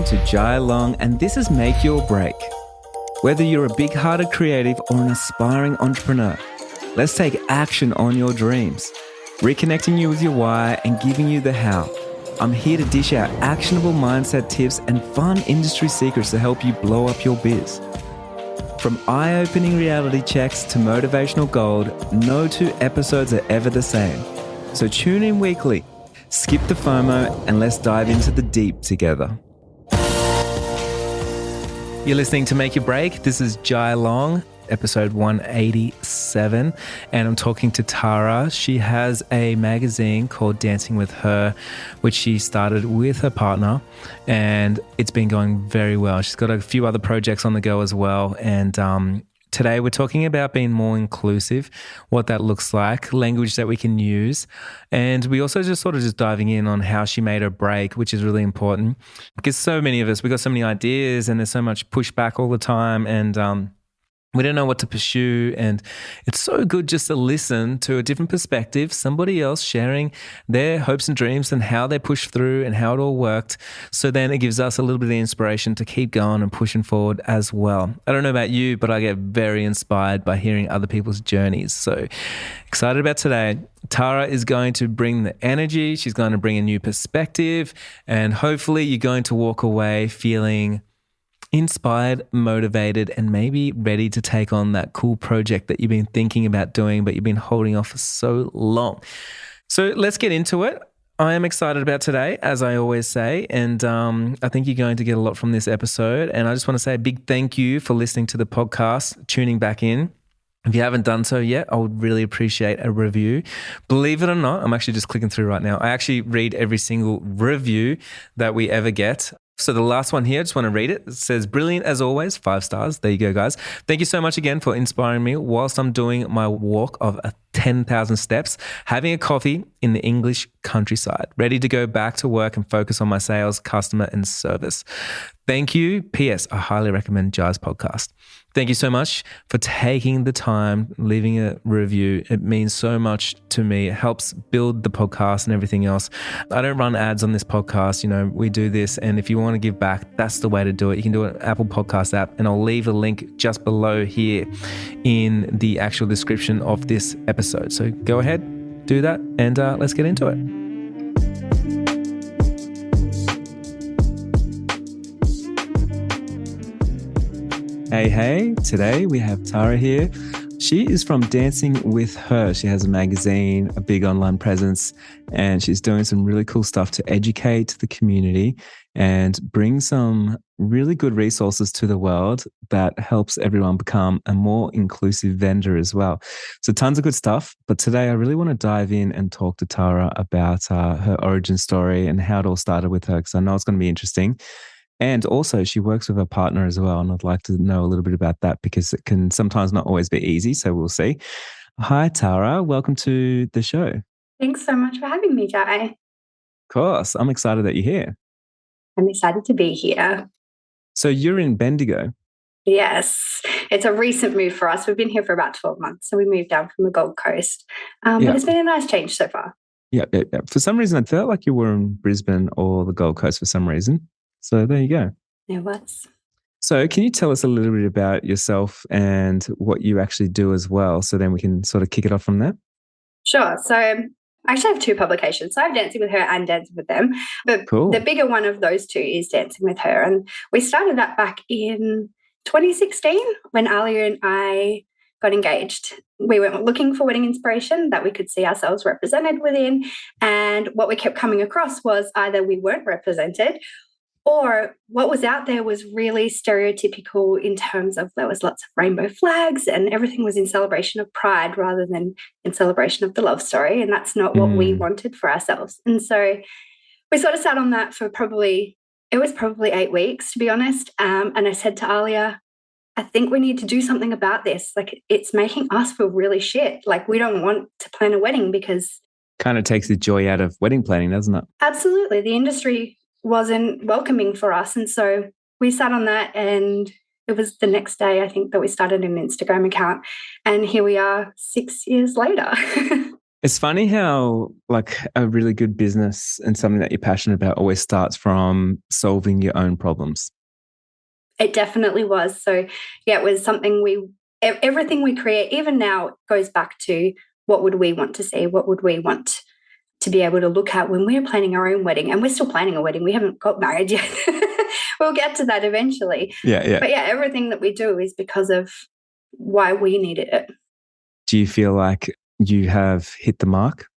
listening to Jai Long, and this is Make Your Break. Whether you're a big-hearted creative or an aspiring entrepreneur, let's take action on your dreams, reconnecting you with your why and giving you the how. I'm here to dish out actionable mindset tips and fun industry secrets to help you blow up your biz. From eye-opening reality checks to motivational gold, no two episodes are ever the same. So tune in weekly, skip the FOMO, and let's dive into the deep together. You're listening to Make Your Break. This is Jai Long, episode 187, and I'm talking to Tara. She has a magazine called Dancing With Her, which she started with her partner, and it's been going very well. She's got a few other projects on the go as well, and today we're talking about being more inclusive, what that looks like, language that we can use, and we also just diving in on how she made her break, which is really important because so many of us, we got so many ideas and there's so much pushback all the time, and we don't know what to pursue, and it's so good just to listen to a different perspective, somebody else sharing their hopes and dreams and how they pushed through and how it all worked. So then it gives us a little bit of inspiration to keep going and pushing forward as well. I don't know about you, but I get very inspired by hearing other people's journeys. So excited about today. Tara is going to bring the energy. She's going to bring a new perspective, and hopefully you're going to walk away feeling inspired, motivated, and maybe ready to take on that cool project that you've been thinking about doing, but you've been holding off for so long. So let's get into it. I am excited about today, as I always say, and I think you're going to get a lot from this episode. And I just want to say a big thank you for listening to the podcast, tuning back in. If you haven't done so yet, I would really appreciate a review. Believe it or not, I'm actually just clicking through right now. I actually read every single review that we ever get. So the last one here, I just want to read it. It says, brilliant as always, 5 stars. There you go, guys. Thank you so much again for inspiring me whilst I'm doing my walk of 10,000 steps, having a coffee in the English countryside, ready to go back to work and focus on my sales, customer, and service. Thank you. P.S. I highly recommend Jai's podcast. Thank you so much for taking the time, leaving a review. It means so much to me. It helps build the podcast and everything else. I don't run ads on this podcast. You know, we do this, and if you want to give back, that's the way to do it. You can do it on Apple Podcast app, and I'll leave a link just below here in the actual description of this episode. So go ahead, do that, and let's get into it. Hey, today we have Tara here. She is from Dancing With Her. She has a magazine, a big online presence, and she's doing some really cool stuff to educate the community and bring some really good resources to the world that helps everyone become a more inclusive vendor as well. So tons of good stuff. But today I really want to dive in and talk to Tara about her origin story and how it all started with her, because I know it's going to be interesting. And also she works with her partner as well. And I'd like to know a little bit about that because it can sometimes not always be easy. So we'll see. Hi, Tara. Welcome to the show. Thanks so much for having me, Jai. Of course. I'm excited that you're here. I'm excited to be here. So you're in Bendigo. Yes. It's a recent move for us. We've been here for about 12 months. So we moved down from the Gold Coast. But it's been a nice change so far. Yeah. For some reason, I felt like you were in Brisbane or the Gold Coast for some reason. So there you go. It was. So can you tell us a little bit about yourself and what you actually do as well? So then we can sort of kick it off from there. Sure. So I actually have 2 publications. So I have Dancing With Her and Dancing With Them. But Cool. The bigger one of those 2 is Dancing With Her. And we started that back in 2016 when Alia and I got engaged. We were looking for wedding inspiration that we could see ourselves represented within. And what we kept coming across was either we weren't represented, or what was out there was really stereotypical in terms of there was lots of rainbow flags and everything was in celebration of pride rather than in celebration of the love story. And that's not what we wanted for ourselves. And so we sort of sat on that for probably 8 weeks, to be honest. And I said to Alia, I think we need to do something about this. Like, it's making us feel really shit. Like, we don't want to plan a wedding because... Kind of takes the joy out of wedding planning, doesn't it? Absolutely. The industry wasn't welcoming for us. And so we sat on that, and it was the next day, I think, that we started an Instagram account. And here we are 6 years later. It's funny how like a really good business and something that you're passionate about always starts from solving your own problems. It definitely was. So yeah, it was something everything we create, even now, goes back to what would we want to see? What would we want to be able to look at when we're planning our own wedding? And we're still planning a wedding. We haven't got married yet. We'll get to that eventually. Yeah, yeah. But yeah, everything that we do is because of why we needed it. Do you feel like you have hit the mark?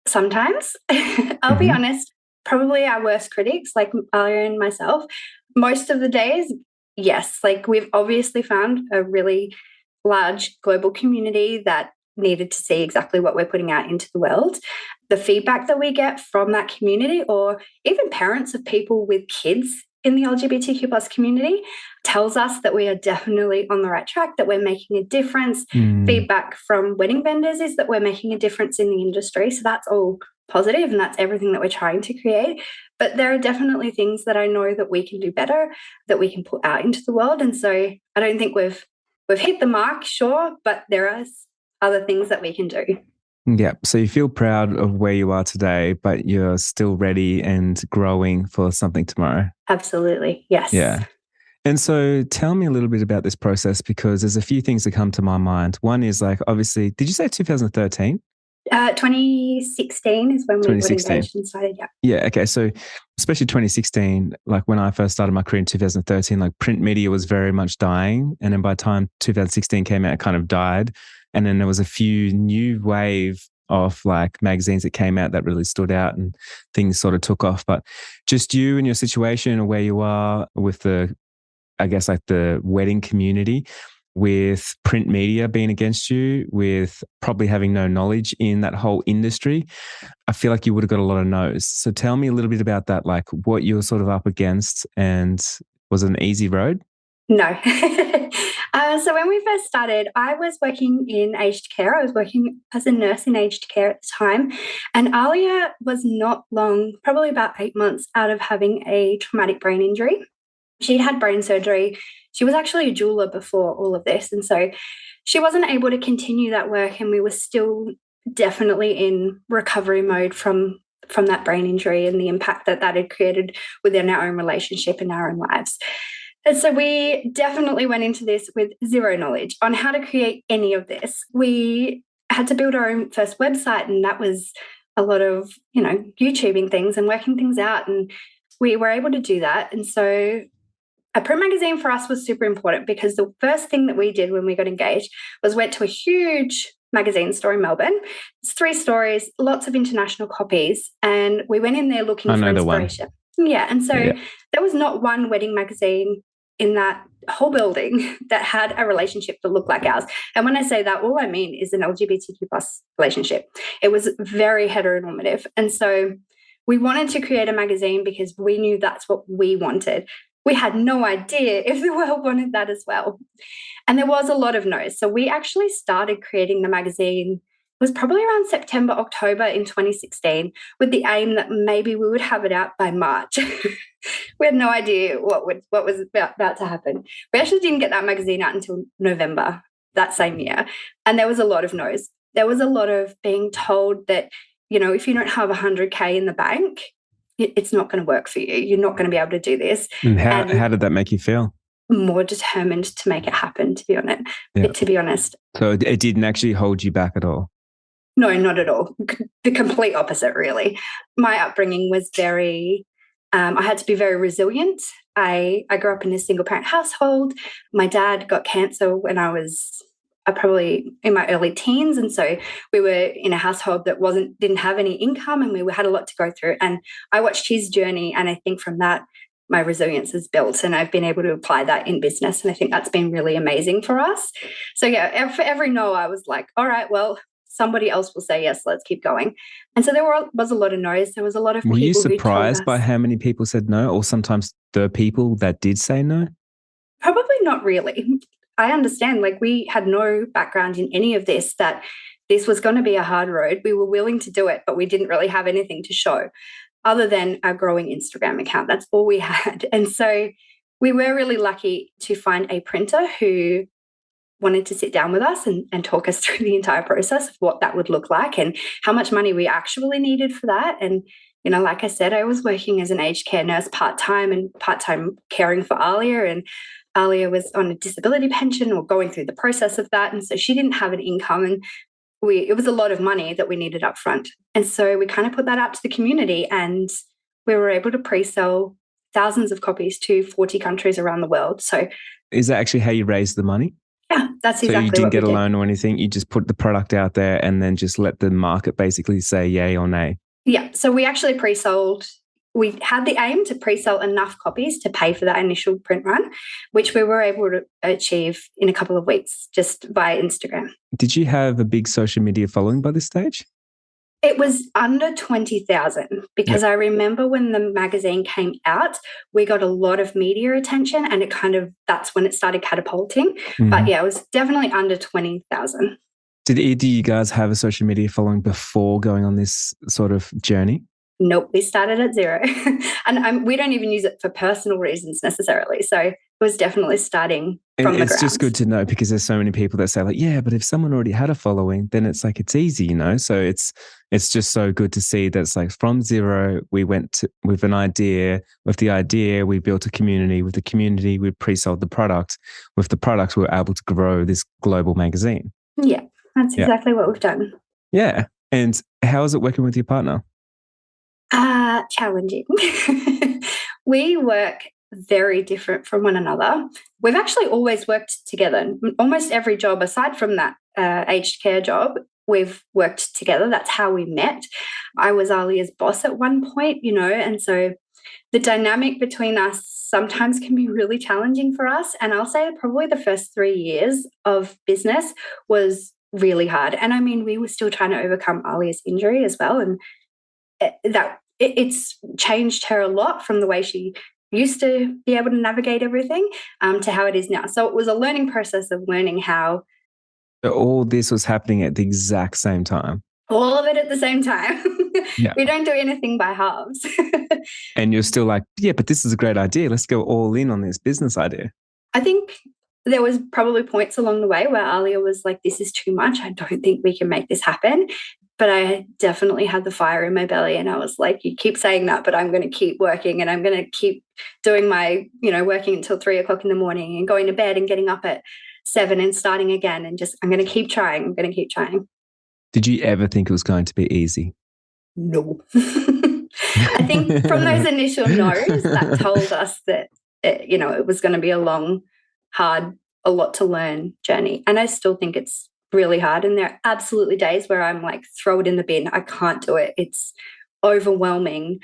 Sometimes, I'll be honest, probably our worst critics, like Alia and myself, most of the days, yes. Like we've obviously found a really large global community that needed to see exactly what we're putting out into the world. The feedback that we get from that community, or even parents of people with kids in the LGBTQ plus community, tells us that we are definitely on the right track, that we're making a difference. Feedback from wedding vendors is that we're making a difference in the industry. So that's all positive, and that's everything that we're trying to create. But there are definitely things that I know that we can do better, that we can put out into the world. And so I don't think we've hit the mark, sure, but there are other things that we can do. Yeah. So you feel proud of where you are today, but you're still ready and growing for something tomorrow. Absolutely. Yes. Yeah. And so tell me a little bit about this process, because there's a few things that come to my mind. One is like, obviously, did you say 2013? 2016 is when we got 2016. engaged and started. Yeah. Yeah. Okay. So, especially 2016, like when I first started my career in 2013, like print media was very much dying. And then by the time 2016 came out, it kind of died. And then there was a few new wave of like magazines that came out that really stood out and things sort of took off. But just you and your situation or where you are with I guess like the wedding community, with print media being against you, with probably having no knowledge in that whole industry, I feel like you would have got a lot of no's. So tell me a little bit about that, like what you were sort of up against, and was it an easy road? No. So when we first started, I was working in aged care. I was working as a nurse in aged care at the time. And Alia was not long, probably about 8 months out of having a traumatic brain injury. She'd had brain surgery. She was actually a doula before all of this. And so she wasn't able to continue that work. And we were still definitely in recovery mode from that brain injury and the impact that had created within our own relationship and our own lives. And so we definitely went into this with zero knowledge on how to create any of this. We had to build our own first website, and that was a lot of, YouTubing things and working things out. And we were able to do that. And so a print magazine for us was super important, because the first thing that we did when we got engaged was went to a huge magazine store in Melbourne. It's 3 stories, lots of international copies. And we went in there looking for inspiration. Yeah. And so there was not one wedding magazine in that whole building that had a relationship that looked like ours. And when I say that, all I mean is an LGBTQ plus relationship. It was very heteronormative. And so we wanted to create a magazine because we knew that's what we wanted. We had no idea if the world wanted that as well. And there was a lot of no's. So we actually started creating the magazine, it was probably around September, October in 2016, with the aim that maybe we would have it out by March. We had no idea what was about to happen. We actually didn't get that magazine out until November that same year. And there was a lot of no's. There was a lot of being told that, if you don't have 100K in the bank, it's not going to work for you. You're not going to be able to do this. And how did that make you feel? More determined to make it happen, to be honest. Yeah. To be honest. So it didn't actually hold you back at all? No, not at all. The complete opposite, really. My upbringing was very, I had to be very resilient. I grew up in a single parent household. My dad got cancer when I was probably in my early teens. And so we were in a household that didn't have any income, and we had a lot to go through. And I watched his journey. And I think from that, my resilience is built, and I've been able to apply that in business. And I think that's been really amazing for us. So yeah, for every no, I was like, all right, well, somebody else will say yes, let's keep going. And so there was a lot of no's. There was a lot of people. Were you surprised by how many people said no, or sometimes the people that did say no? Probably not really. I understand, like, we had no background in any of this, that this was going to be a hard road. We were willing to do it, but we didn't really have anything to show other than our growing Instagram account. That's all we had. And so we were really lucky to find a printer who wanted to sit down with us and talk us through the entire process of what that would look like and how much money we actually needed for that. And, you know, like I said, I was working as an aged care nurse part-time and part-time caring for Alia, and Alia was on a disability pension or going through the process of that. And so she didn't have an income, and it was a lot of money that we needed up front. And so we kind of put that out to the community, and we were able to pre-sell thousands of copies to 40 countries around the world. So is that actually how you raised the money? Yeah, that's exactly what we did. So you didn't get a loan or anything. You just put the product out there and then just let the market basically say yay or nay. Yeah. So we actually pre-sold. We had the aim to pre-sell enough copies to pay for that initial print run, which we were able to achieve in a couple of weeks just via Instagram. Did you have a big social media following by this stage? It was under 20,000 because I remember when the magazine came out, we got a lot of media attention, and that's when it started catapulting. Mm-hmm. But yeah, it was definitely under 20,000. Did either of you guys have a social media following before going on this sort of journey? Nope, we started at zero. And we don't even use it for personal reasons necessarily. So it was definitely starting from the ground. It's just good to know, because there's so many people that say like, yeah, but if someone already had a following, then it's like, it's easy, you know? So it's just so good to see that it's like from zero, we went with an idea. With the idea, we built a community. With the community, we pre-sold the product. With the product, we were able to grow this global magazine. Yeah, that's exactly what we've done. Yeah. And how is it working with your partner? Challenging. We work very different from one another. We've actually always worked together. Almost every job, aside from that aged care job, we've worked together. That's how we met. I was Alia's boss at one point, you know, and so the dynamic between us sometimes can be really challenging for us. And I'll say probably the first 3 years of business was really hard. And I mean, we were still trying to overcome Alia's injury as well. And it's changed her a lot from the way she used to be able to navigate everything to how it is now. So it was a learning process of learning how. So all this was happening at the exact same time. All of it at the same time. Yeah. We don't do anything by halves. And you're still like, yeah, but this is a great idea. Let's go all in on this business idea. I think there was probably points along the way where Alia was like, this is too much. I don't think we can make this happen. But I definitely had the fire in my belly, and I was like, you keep saying that, but I'm going to keep working, and I'm going to keep doing my, working until 3 o'clock in the morning and going to bed and getting up at 7 and starting again. And I'm going to keep trying. I'm going to keep trying. Did you ever think it was going to be easy? No. I think from those initial no's, that told us that, it was going to be a long, hard, a lot to learn journey. And I still think it's really hard. And there are absolutely days where I'm like, throw it in the bin. I can't do it. It's overwhelming.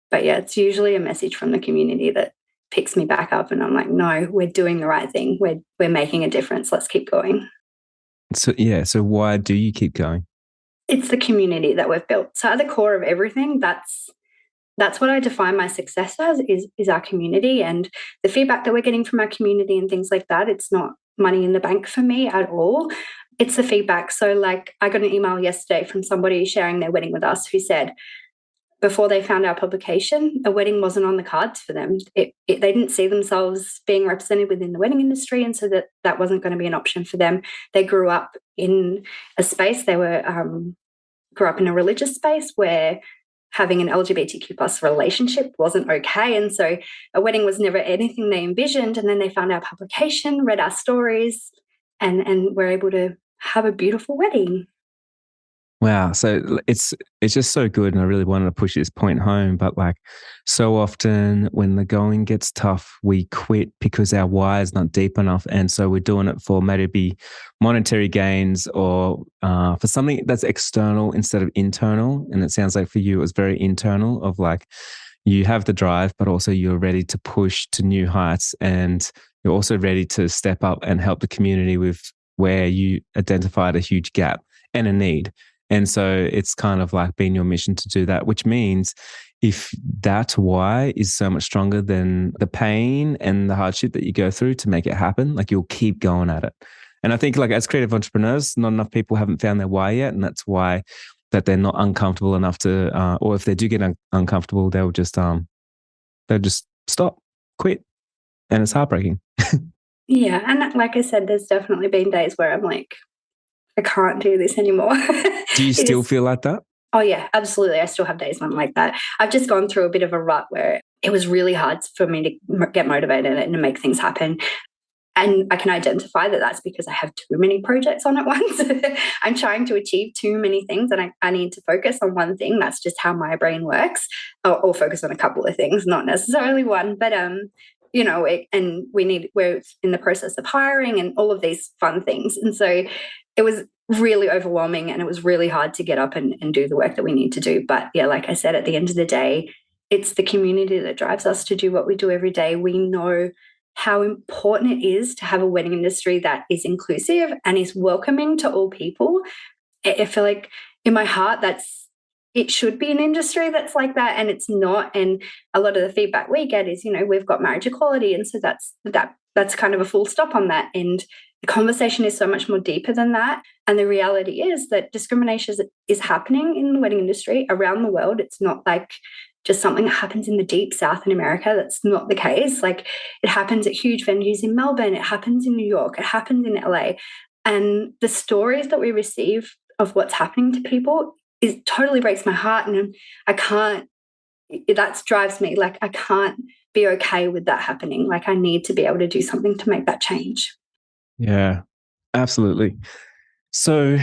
But yeah, it's usually a message from the community that picks me back up. And I'm like, no, we're doing the right thing. We're making a difference. Let's keep going. So why do you keep going? It's the community that we've built. So at the core of everything, that's what I define my success as is our community, and the feedback that we're getting from our community and things like that. It's not money in the bank for me at all. It's the feedback. So like I got an email yesterday from somebody sharing their wedding with us who said before they found our publication, a wedding wasn't on the cards for them. They didn't see themselves being represented within the wedding industry, and so that wasn't going to be an option for them. They grew up in a space. They grew up in a religious space where having an LGBTQ plus relationship wasn't okay. And so a wedding was never anything they envisioned. And then they found our publication, read our stories, and were able to have a beautiful wedding. Wow. So it's just so good. And I really wanted to push this point home. But like so often when the going gets tough, we quit because our why is not deep enough. And so we're doing it for maybe monetary gains or for something that's external instead of internal. And it sounds like for you, it was very internal of like, you have the drive, but also you're ready to push to new heights. And you're also ready to step up and help the community with where you identified a huge gap and a need. And so it's kind of like being your mission to do that, which means if that why is so much stronger than the pain and the hardship that you go through to make it happen, like you'll keep going at it. And I think like as creative entrepreneurs, not enough people haven't found their why yet. And that's why that they're not uncomfortable enough to, or if they do get uncomfortable, they'll just stop, quit. And it's heartbreaking. Yeah. And like I said, there's definitely been days where I'm like, I can't do this anymore. Do you It still is. feel like that? Oh, yeah, absolutely. I still have days when I'm like that. I've just gone through a bit of a rut where it was really hard for me to get motivated and to make things happen. And I can identify that that's because I have too many projects on at once. I'm trying to achieve too many things and I need to focus on one thing. That's just how my brain works, or focus on a couple of things, not necessarily one. But, we're in the process of hiring and all of these fun things. And so it was really overwhelming and it was really hard to get up and do the work that we need to do. But yeah, like I said, at the end of the day, it's the community that drives us to do what we do every day. We know how important it is to have a wedding industry that is inclusive and is welcoming to all people. I feel like in my heart, it should be an industry that's like that, and it's not. And a lot of the feedback we get is, we've got marriage equality, and so that's kind of a full stop on that. And the conversation is so much more deeper than that. And the reality is that discrimination is happening in the wedding industry around the world. It's not like just something that happens in the deep South in America. That's not the case. Like, it happens at huge venues in Melbourne, it happens in New York, it happens in LA. And the stories that we receive of what's happening to people is totally breaks my heart. And I can't, that drives me. Like, I can't be okay with that happening. Like, I need to be able to do something to make that change. Yeah, absolutely. So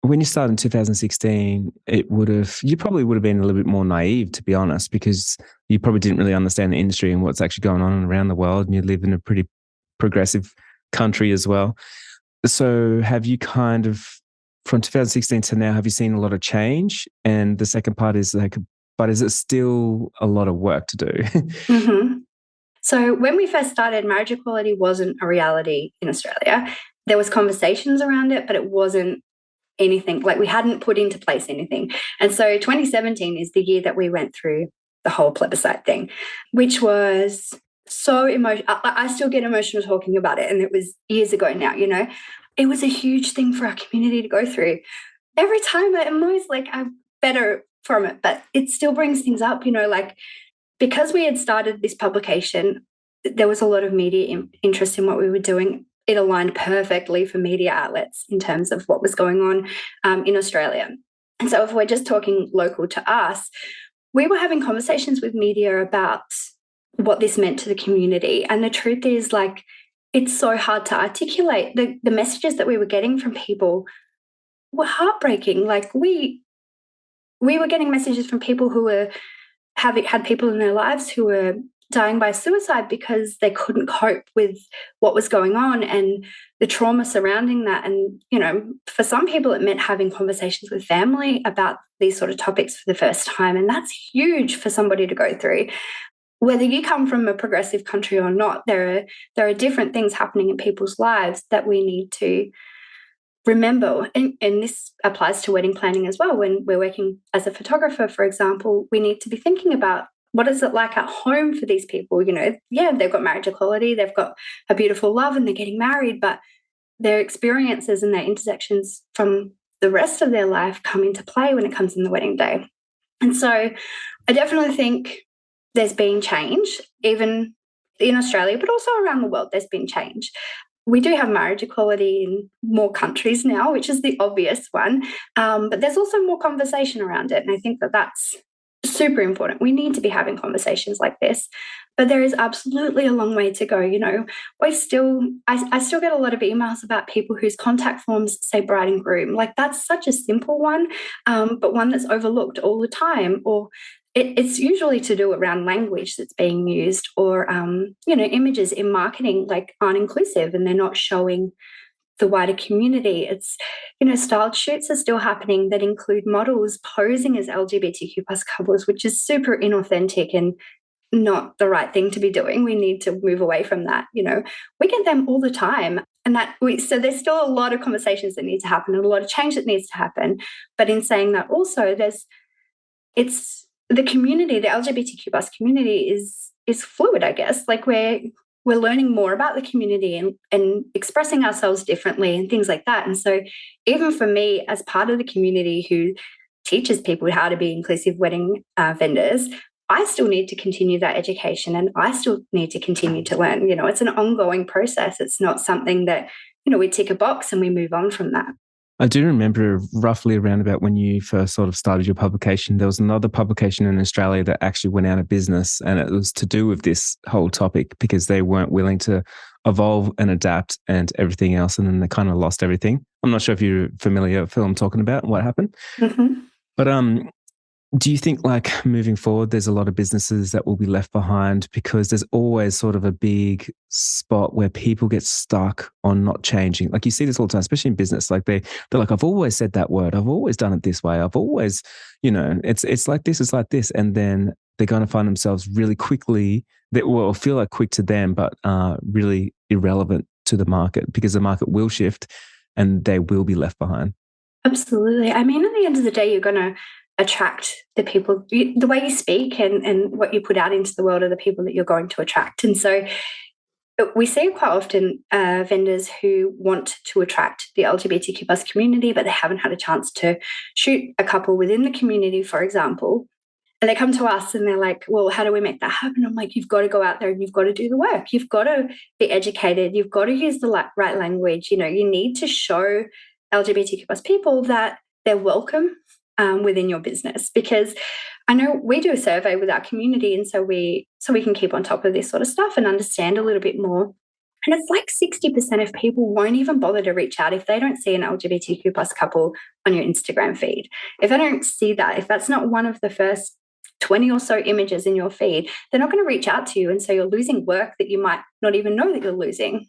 when you started in 2016, you probably would have been a little bit more naive, to be honest, because you probably didn't really understand the industry and what's actually going on around the world. And you live in a pretty progressive country as well. So have you kind of, from 2016 to now, have you seen a lot of change? And the second part is like, but is it still a lot of work to do? Mm-hmm. So when we first started, marriage equality wasn't a reality in Australia. There was conversations around it, but it wasn't anything, like, we hadn't put into place anything. And so 2017 is the year that we went through the whole plebiscite thing, which was so emotional. I still get emotional talking about it. And it was years ago now, it was a huge thing for our community to go through. Every time I'm always like, I'm better from it, but it still brings things up, like, because we had started this publication, there was a lot of media interest in what we were doing. It aligned perfectly for media outlets in terms of what was going on in Australia. And so if we're just talking local to us, we were having conversations with media about what this meant to the community. And the truth is, like, it's so hard to articulate. The messages that we were getting from people were heartbreaking. Like, we were getting messages from people who were had people in their lives who were dying by suicide because they couldn't cope with what was going on and the trauma surrounding that. And, for some people, it meant having conversations with family about these sort of topics for the first time. And that's huge for somebody to go through. Whether you come from a progressive country or not, there are different things happening in people's lives that we need to remember. And this applies to wedding planning as well. When we're working as a photographer, for example, we need to be thinking about, what is it like at home for these people? Yeah, they've got marriage equality, they've got a beautiful love and they're getting married, but their experiences and their intersections from the rest of their life come into play when it comes in the wedding day. And so I definitely think there's been change, even in Australia, but also around the world, there's been change. We do have marriage equality in more countries now, which is the obvious one. But there's also more conversation around it. And I think that that's super important. We need to be having conversations like this. But there is absolutely a long way to go. I still get a lot of emails about people whose contact forms say bride and groom. Like, that's such a simple one, but one that's overlooked all the time. Or it's usually to do around language that's being used, or images in marketing, like, aren't inclusive and they're not showing the wider community. It's, styled shoots are still happening that include models posing as LGBTQ plus couples, which is super inauthentic and not the right thing to be doing. We need to move away from that. We get them all the time. And so there's still a lot of conversations that need to happen and a lot of change that needs to happen. But in saying that, also it's the community, the LGBTQ plus community is fluid, I guess. Like, we're learning more about the community and expressing ourselves differently and things like that. And so even for me, as part of the community who teaches people how to be inclusive wedding vendors, I still need to continue that education and I still need to continue to learn. It's an ongoing process. It's not something that, we tick a box and we move on from that. I do remember roughly around about when you first sort of started your publication, there was another publication in Australia that actually went out of business, and it was to do with this whole topic because they weren't willing to evolve and adapt and everything else. And then they kind of lost everything. I'm not sure if you're familiar with who I'm talking about and what happened. Mm-hmm. But do you think like moving forward, there's a lot of businesses that will be left behind because there's always sort of a big spot where people get stuck on not changing? Like you see this all the time, especially in business. Like they're like, I've always said that word. I've always done it this way. I've always, it's like this, it's like this. And then they're going to find themselves really quickly that will feel like quick to them, but really irrelevant to the market because the market will shift and they will be left behind. Absolutely. I mean, at the end of the day, you're going to attract the people, the way you speak and what you put out into the world are the people that you're going to attract. And so we see quite often vendors who want to attract the LGBTQ plus community, but they haven't had a chance to shoot a couple within the community, for example. And they come to us and they're like, well, how do we make that happen? I'm like, you've got to go out there and you've got to do the work. You've got to be educated. You've got to use the right language. You need to show LGBTQ plus people that they're welcome within your business, because I know we do a survey with our community, and so we can keep on top of this sort of stuff and understand a little bit more. And it's like 60% of people won't even bother to reach out if they don't see an LGBTQ plus couple on your Instagram feed. If they don't see that, if that's not one of the first 20 or so images in your feed, they're not going to reach out to you, and so you're losing work that you might not even know that you're losing.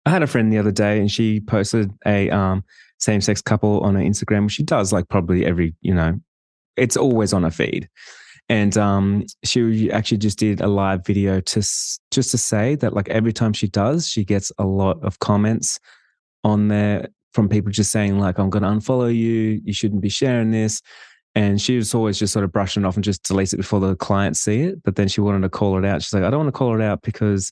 I had a friend the other day and she posted a same-sex couple on her Instagram. She does like probably every, it's always on her feed. And she actually just did a live video just to say that like every time she does, she gets a lot of comments on there from people just saying like, I'm going to unfollow you. You shouldn't be sharing this. And she was always just sort of brushing it off and just deletes it before the clients see it. But then she wanted to call it out. She's like, I don't want to call it out because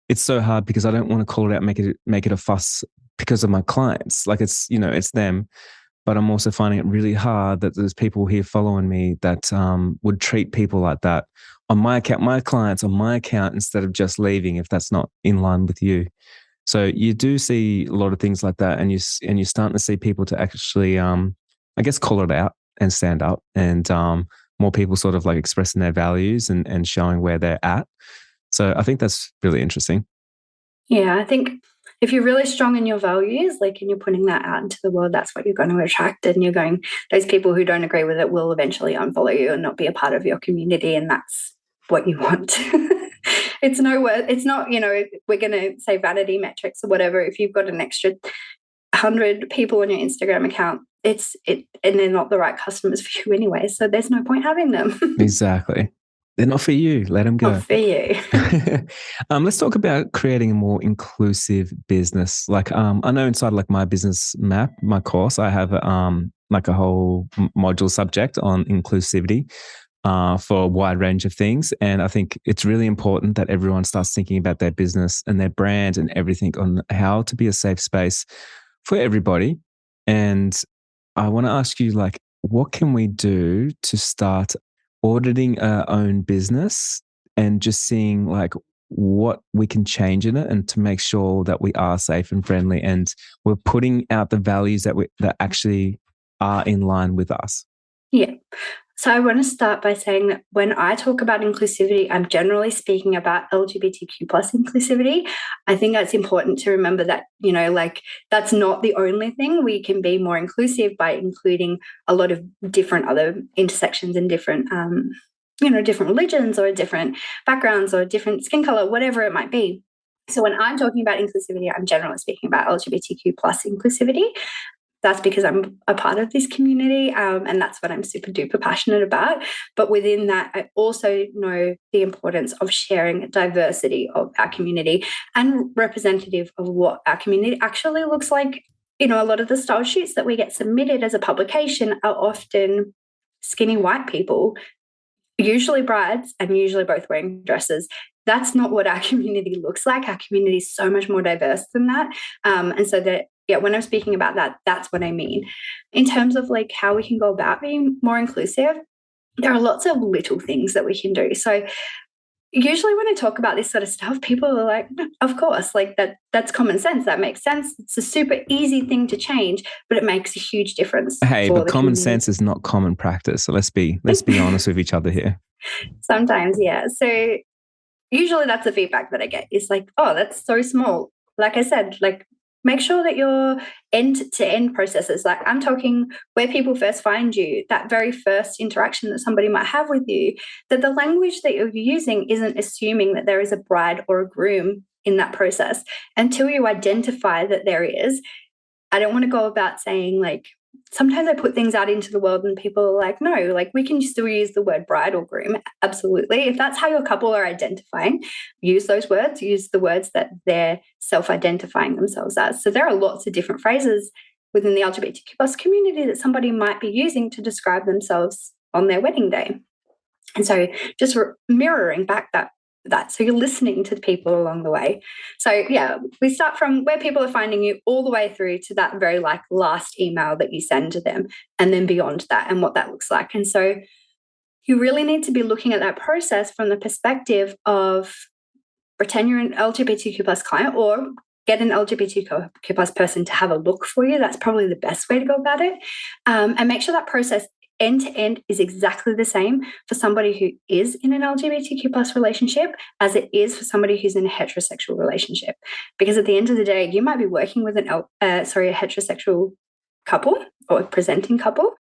it's so hard because I don't want to call it out, make it a fuss because of my clients. Like it's, it's them. But I'm also finding it really hard that there's people here following me that would treat people like that on my account, my clients on my account, instead of just leaving if that's not in line with you. So you do see a lot of things like that, and you're starting to see people to actually, I guess, call it out and stand up, and more people sort of like expressing their values and showing where they're at. So I think that's really interesting. Yeah, I think if you're really strong in your values, like, and you're putting that out into the world, that's what you're going to attract. And those people who don't agree with it will eventually unfollow you and not be a part of your community. And that's what you want. It's not, we're going to say vanity metrics or whatever. If you've got an extra 100 people on your Instagram account, and they're not the right customers for you anyway. So there's no point having them. Exactly. They're not for you. Let them go. Not for you. Let's talk about creating a more inclusive business. Like, I know inside like my business map, my course, I have like a whole module subject on inclusivity for a wide range of things. And I think it's really important that everyone starts thinking about their business and their brand and everything on how to be a safe space for everybody. And I want to ask you, like, what can we do to start auditing our own business and just seeing like what we can change in it, and to make sure that we are safe and friendly and we're putting out the values that actually are in line with us? Yeah. So I want to start by saying that when I talk about inclusivity, I'm generally speaking about LGBTQ plus inclusivity. I think that's important to remember that, that's not the only thing. We can be more inclusive by including a lot of different other intersections and different, different religions or different backgrounds or different skin color, whatever it might be. So when I'm talking about inclusivity, I'm generally speaking about LGBTQ plus inclusivity. That's because I'm a part of this community, and that's what I'm super duper passionate about. But within that, I also know the importance of sharing diversity of our community and representative of what our community actually looks like. A lot of the style shoots that we get submitted as a publication are often skinny white people, usually brides, and usually both wearing dresses. That's not what our community looks like. Our community is so much more diverse than that. And so that, when I'm speaking about that, that's what I mean. In terms of like how we can go about being more inclusive, there are lots of little things that we can do. So usually when I talk about this sort of stuff, people are like, of course, like that's common sense. That makes sense. It's a super easy thing to change, but it makes a huge difference Hey, for but the common community. sense is not common practice. So let's be honest with each other here. Sometimes, yeah. So usually that's the feedback that I get is like, oh, that's so small. Like I said, like make sure that your end-to-end processes, like I'm talking where people first find you, that very first interaction that somebody might have with you, that the language that you're using isn't assuming that there is a bride or a groom in that process until you identify that there is. I don't want to go about saying like, sometimes I put things out into the world and people are like, no, like we can still use the word bride or groom. Absolutely. If that's how your couple are identifying, use those words, use the words that they're self-identifying themselves as. So there are lots of different phrases within the LGBTQ plus community that somebody might be using to describe themselves on their wedding day. And so just mirroring back that. So you're listening to the people along the way. So yeah, we start from where people are finding you all the way through to that very like last email that you send to them, and then beyond that and what that looks like. And so you really need to be looking at that process from the perspective of pretend you're an LGBTQ plus client or get an LGBTQ plus person to have a look for you. That's probably the best way to go about it. And make sure that process end to end is exactly the same for somebody who is in an LGBTQ plus relationship as it is for somebody who's in a heterosexual relationship. Because at the end of the day, you might be working with a heterosexual couple or presenting couple.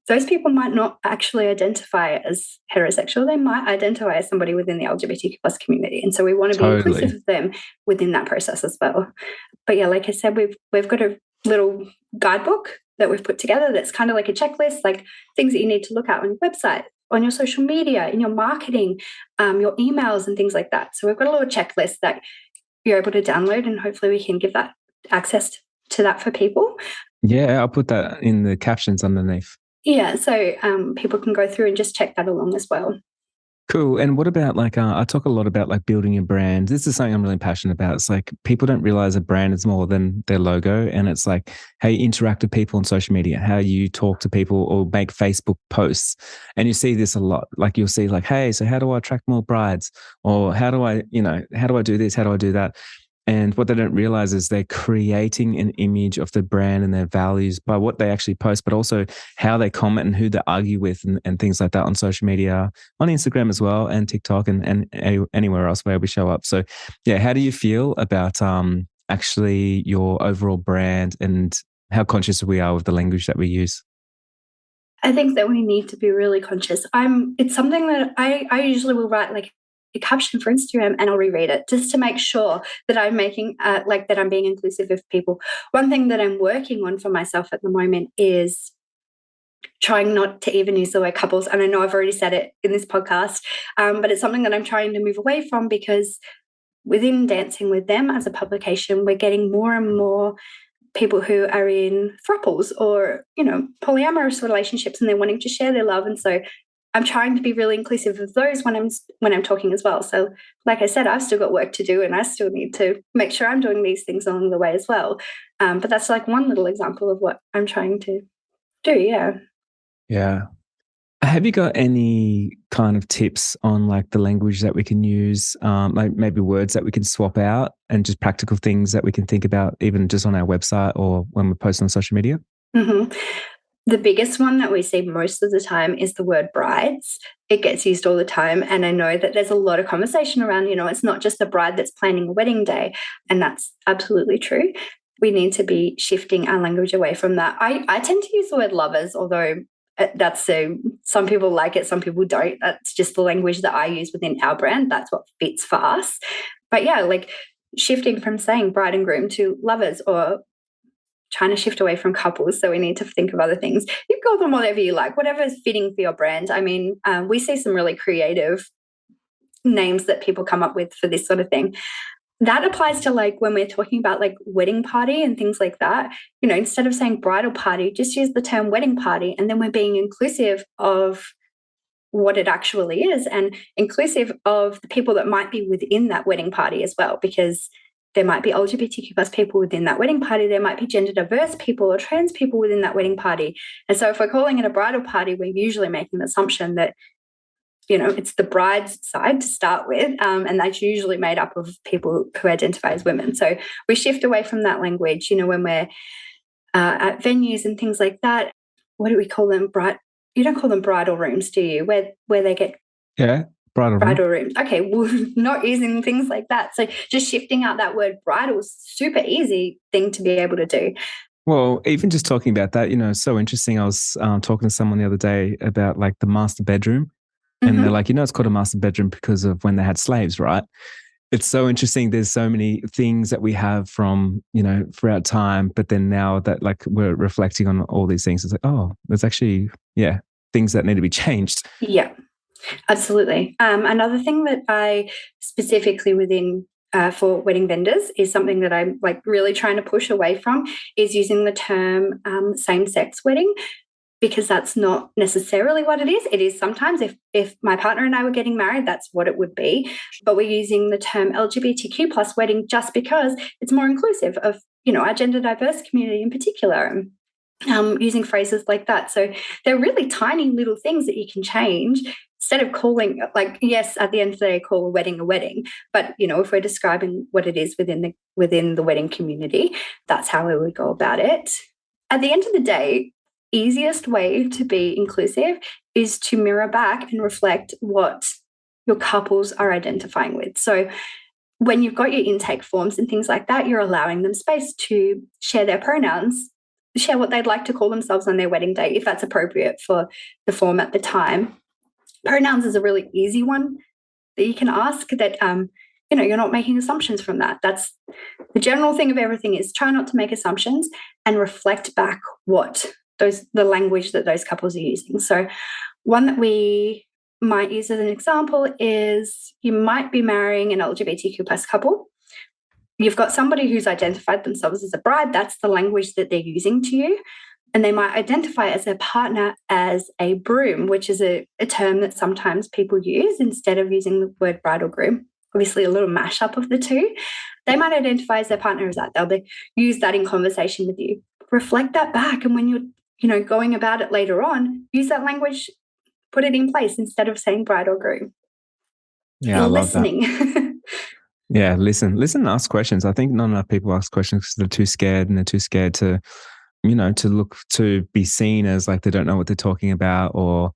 Those people might not actually identify as heterosexual. They might identify as somebody within the LGBTQ plus community. And so we want to be inclusive of them within that process as well. But yeah, like I said, we've got a little guidebook that we've put together that's kind of like a checklist, like things that you need to look at on your website, on your social media, in your marketing, your emails and things like that. So we've got a little checklist that you're able to download, and hopefully we can give that access to that for people. Yeah, I'll put that in the captions underneath. Yeah, so people can go through and just check that along as well. Cool. And what about like, I talk a lot about like building your brand. This is something I'm really passionate about. It's like people don't realize a brand is more than their logo. And it's like how you interact with people on social media, how you talk to people or make Facebook posts. And you see this a lot. Like you'll see like, hey, so how do I attract more brides? Or how do I do this? How do I do that? And what they don't realize is they're creating an image of the brand and their values by what they actually post, but also how they comment and who they argue with and things like that on social media, on Instagram as well, and TikTok and anywhere else where we show up. So yeah, how do you feel about actually your overall brand and how conscious we are with the language that we use? I think that we need to be really conscious. It's something that I usually will write like a caption for Instagram and I'll reread it just to make sure that I'm making that I'm being inclusive of people. One thing that I'm working on for myself at the moment is trying not to even use the word couples. And I know I've already said it in this podcast, but it's something that I'm trying to move away from because within Dancing with Them as a publication, we're getting more and more people who are in throuples or, polyamorous relationships and they're wanting to share their love. And so I'm trying to be really inclusive of those when I'm talking as well. So like I said, I've still got work to do and I still need to make sure I'm doing these things along the way as well. But that's like one little example of what I'm trying to do. Yeah. Yeah. Have you got any kind of tips on like the language that we can use, like maybe words that we can swap out and just practical things that we can think about even just on our website or when we're posting on social media? Mm-hmm. The biggest one that we see most of the time is the word brides. It gets used all the time. And I know that there's a lot of conversation around, it's not just the bride that's planning a wedding day. And that's absolutely true. We need to be shifting our language away from that. I tend to use the word lovers, although some people like it, some people don't. That's just the language that I use within our brand. That's what fits for us. But yeah, like shifting from saying bride and groom to lovers or trying to shift away from couples. So we need to think of other things. You call them whatever you like, whatever is fitting for your brand. I mean, we see some really creative names that people come up with for this sort of thing. That applies to like when we're talking about like wedding party and things like that. Instead of saying bridal party, just use the term wedding party. And then we're being inclusive of what it actually is and inclusive of the people that might be within that wedding party as well. Because there might be LGBTQ plus people within that wedding party. There might be gender diverse people or trans people within that wedding party. And so if we're calling it a bridal party, we're usually making the assumption that, it's the bride's side to start with, and that's usually made up of people who identify as women. So we shift away from that language, when we're at venues and things like that. What do we call them? You don't call them bridal rooms, do you? Where they get bridal rooms. Okay, well, not using things like that. So just shifting out that word bridal is super easy thing to be able to do. Well, even just talking about that, it's so interesting. I was talking to someone the other day about like the master bedroom. And they're like, it's called a master bedroom because of when they had slaves, right? It's so interesting. There's so many things that we have from, throughout time, but then now that like we're reflecting on all these things, it's like, oh, there's actually, things that need to be changed. Yeah, absolutely. Another thing that I specifically within for wedding vendors is something that I'm like really trying to push away from is using the term same-sex wedding, because that's not necessarily what it is. It is sometimes if my partner and I were getting married, that's what it would be. But we're using the term LGBTQ plus wedding just because it's more inclusive of, our gender diverse community in particular. Using phrases like that. So they're really tiny little things that you can change instead of calling, like, yes, at the end of the day, call a wedding. But, if we're describing what it is within the wedding community, that's how we would go about it. At the end of the day, easiest way to be inclusive is to mirror back and reflect what your couples are identifying with. So when you've got your intake forms and things like that, you're allowing them space to share their pronouns, share what they'd like to call themselves on their wedding day, if that's appropriate for the form at the time. Pronouns is a really easy one that you can ask that, you're not making assumptions from that. That's the general thing of everything, is try not to make assumptions and reflect back what the language that those couples are using. So one that we might use as an example is you might be marrying an LGBTQ plus couple. You've got somebody who's identified themselves as a bride. That's the language that they're using to you. And they might identify as their partner as a groom, which is a term that sometimes people use instead of using the word bride or groom. Obviously, a little mashup of the two. They might identify as their partner as that. They'll use that in conversation with you. Reflect that back. And when you're going about it later on, use that language, put it in place instead of saying bride or groom. Yeah, I love that. Yeah, listen and ask questions. I think not enough people ask questions because they're too scared, and they're too scared to, to be seen as like they don't know what they're talking about, or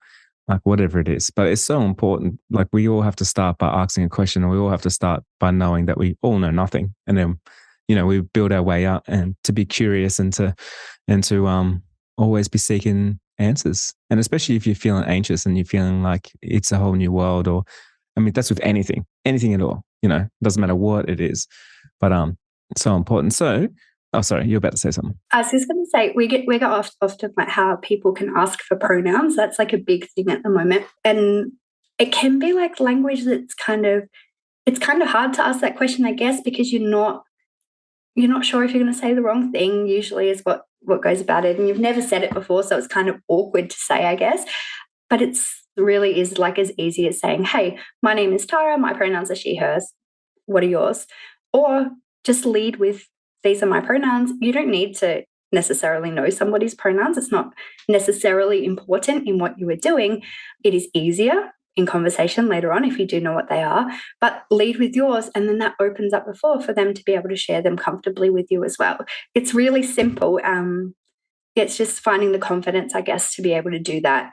like whatever it is. But it's so important. Like we all have to start by asking a question, and we all have to start by knowing that we all know nothing. And then, we build our way up, and to be curious and to always be seeking answers. And especially if you're feeling anxious and you're feeling like it's a whole new world, or, that's with anything at all, doesn't matter what it is, but it's so important. So, oh, sorry, you're about to say something. I was just going to say, we get often like how people can ask for pronouns. That's like a big thing at the moment. And it can be like language that's it's kind of hard to ask that question, I guess, because you're not sure if you're going to say the wrong thing, usually is what goes about it. And you've never said it before, so it's kind of awkward to say, I guess. But it's really is like as easy as saying, hey, my name is Tara, my pronouns are she, hers. What are yours? Or just lead with, these are my pronouns. You don't need to necessarily know somebody's pronouns. It's not necessarily important in what you are doing. It is easier in conversation later on if you do know what they are, but lead with yours, and then that opens up the floor for them to be able to share them comfortably with you as well. It's really simple. It's just finding the confidence, I guess, to be able to do that.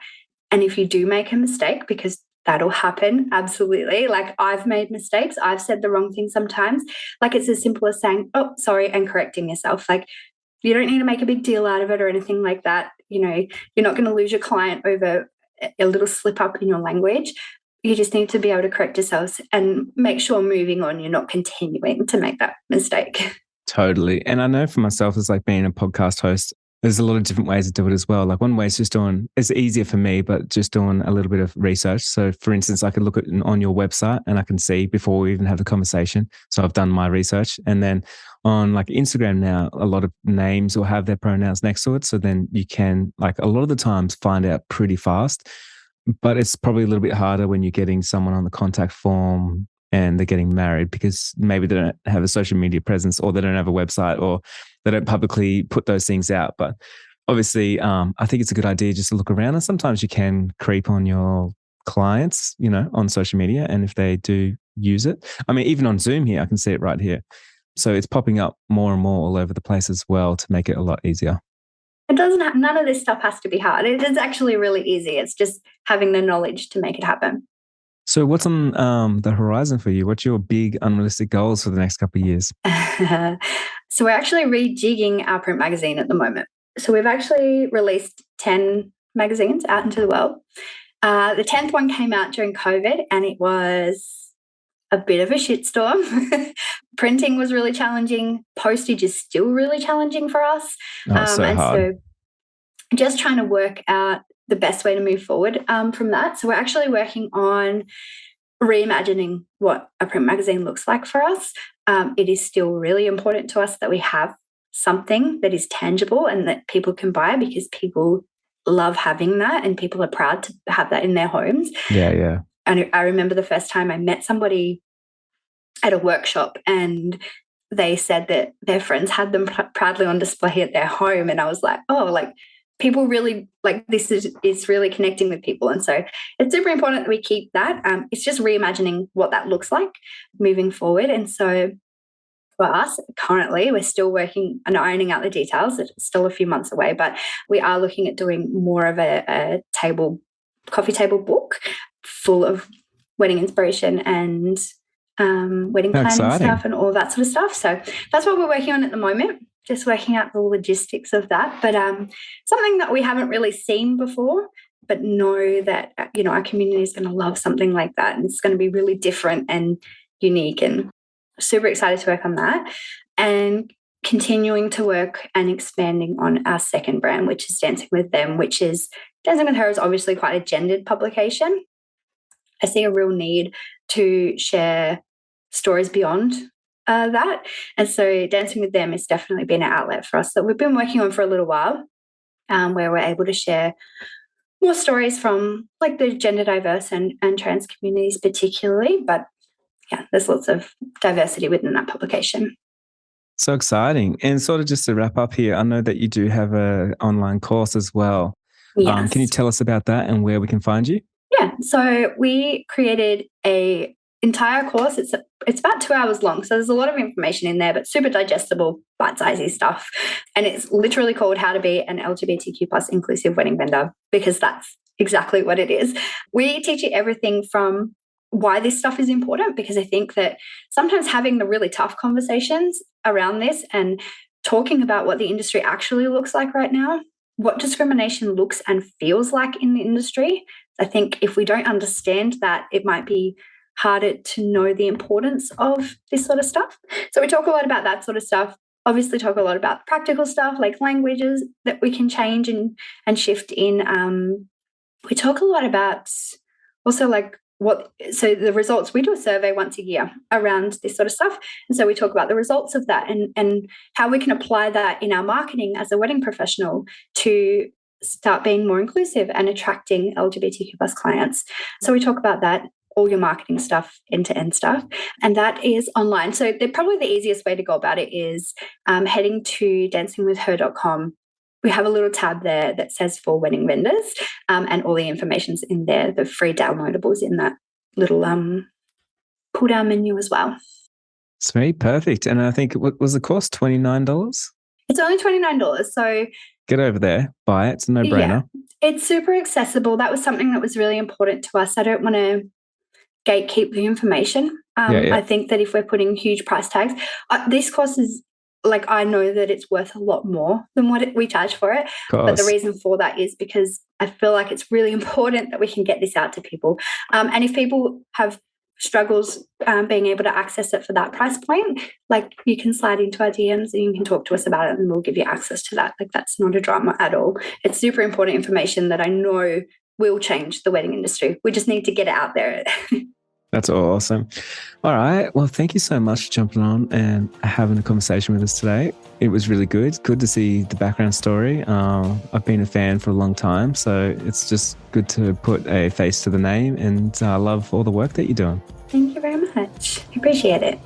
And if you do make a mistake, because that'll happen, absolutely. Like I've made mistakes. I've said the wrong thing sometimes. Like it's as simple as saying, oh, sorry, and correcting yourself. Like you don't need to make a big deal out of it or anything like that. You're not going to lose your client over a little slip up in your language. You just need to be able to correct yourselves and make sure moving on, you're not continuing to make that mistake. Totally. And I know for myself, it's like being a podcast host, there's a lot of different ways to do it as well. Like one way is it's easier for me, but just doing a little bit of research. So for instance, I could look at on your website and I can see before we even have the conversation. So I've done my research. And then on like Instagram now, a lot of names will have their pronouns next to it. So then you can like a lot of the times find out pretty fast, but it's probably a little bit harder when you're getting someone on the contact form and they're getting married because maybe they don't have a social media presence, or they don't have a website, or they don't publicly put those things out. But obviously, I think it's a good idea just to look around, and sometimes you can creep on your clients, on social media. And if they do use it, I mean, even on Zoom here, I can see it right here. So it's popping up more and more all over the place as well to make it a lot easier. It doesn't have, none of this stuff has to be hard. It is actually really easy. It's just having the knowledge to make it happen. So what's on the horizon for you? What's your big unrealistic goals for the next couple of years? So we're actually rejigging our print magazine at the moment. So we've actually released 10 magazines out into the world. The 10th one came out during COVID, and it was a bit of a shitstorm. Printing was really challenging. Postage is still really challenging for us. Hard. So just trying to work out the best way to move forward from that. So we're actually working on reimagining what a print magazine looks like for us. It is still really important to us that we have something that is tangible and that people can buy, because people love having that and people are proud to have that in their homes. Yeah. And I remember the first time I met somebody at a workshop, and they said that their friends had them proudly on display at their home. And I was like, oh, like people really like this is really connecting with people. And so it's super important that we keep that. It's just reimagining what that looks like moving forward. And so for us, currently, we're still working and ironing out the details. It's still a few months away, but we are looking at doing more of a coffee table book full of wedding inspiration and wedding planning stuff and all that sort of stuff. So that's what we're working on at the moment, just working out the logistics of that. But something that we haven't really seen before, but know that, our community is going to love something like that. And it's going to be really different and unique, and super excited to work on that. And continuing to work and expanding on our second brand, which is Dancing with Them, which is Dancing with Her is obviously quite a gendered publication. I see a real need to share stories beyond that. And so Dancing with Them has definitely been an outlet for us that we've been working on for a little while, where we're able to share more stories from like the gender diverse and trans communities particularly. But yeah, there's lots of diversity within that publication. So exciting. And sort of just to wrap up here, I know that you do have an online course as well. Yes. Can you tell us about that and where we can find you? Yeah, so we created a entire course. It's about 2 hours long, so there's a lot of information in there, but super digestible, bite-sizey stuff. And it's literally called How to Be an LGBTQ plus inclusive wedding vendor, because that's exactly what it is. We teach you everything from why this stuff is important, because I think that sometimes having the really tough conversations around this and talking about what the industry actually looks like right now, what discrimination looks and feels like in the industry, I think if we don't understand that, it might be harder to know the importance of this sort of stuff. So we talk a lot about that sort of stuff. Obviously talk a lot about practical stuff like languages that we can change and shift in. We talk a lot about also like so the results, we do a survey once a year around this sort of stuff. And so we talk about the results of that and how we can apply that in our marketing as a wedding professional to start being more inclusive and attracting LGBTQ plus clients. So we talk about that, all your marketing stuff, end-to-end stuff, and that is online. So probably the easiest way to go about it is heading to dancingwithher.com. We have a little tab there that says for wedding vendors, and all the information's in there. The free downloadables in that little pull-down menu as well. Sweet, perfect. And I think, what was the cost? $29? It's only $29. So get over there, buy it. It's a no-brainer. Yeah, it's super accessible. That was something that was really important to us. I don't want to gatekeep the information. I think that if we're putting huge price tags, this course is like, I know that it's worth a lot more than what we charge for it. But the reason for that is because I feel like it's really important that we can get this out to people. And if people have struggles being able to access it for that price point, like you can slide into our DMs and you can talk to us about it and we'll give you access to that. Like that's not a drama at all. It's super important information that I know will change the wedding industry. We just need to get it out there. That's awesome. All right. Well, thank you so much for jumping on and having a conversation with us today. It was really good. Good to see the background story. I've been a fan for a long time, so it's just good to put a face to the name, and I love all the work that you're doing. Thank you very much. I appreciate it.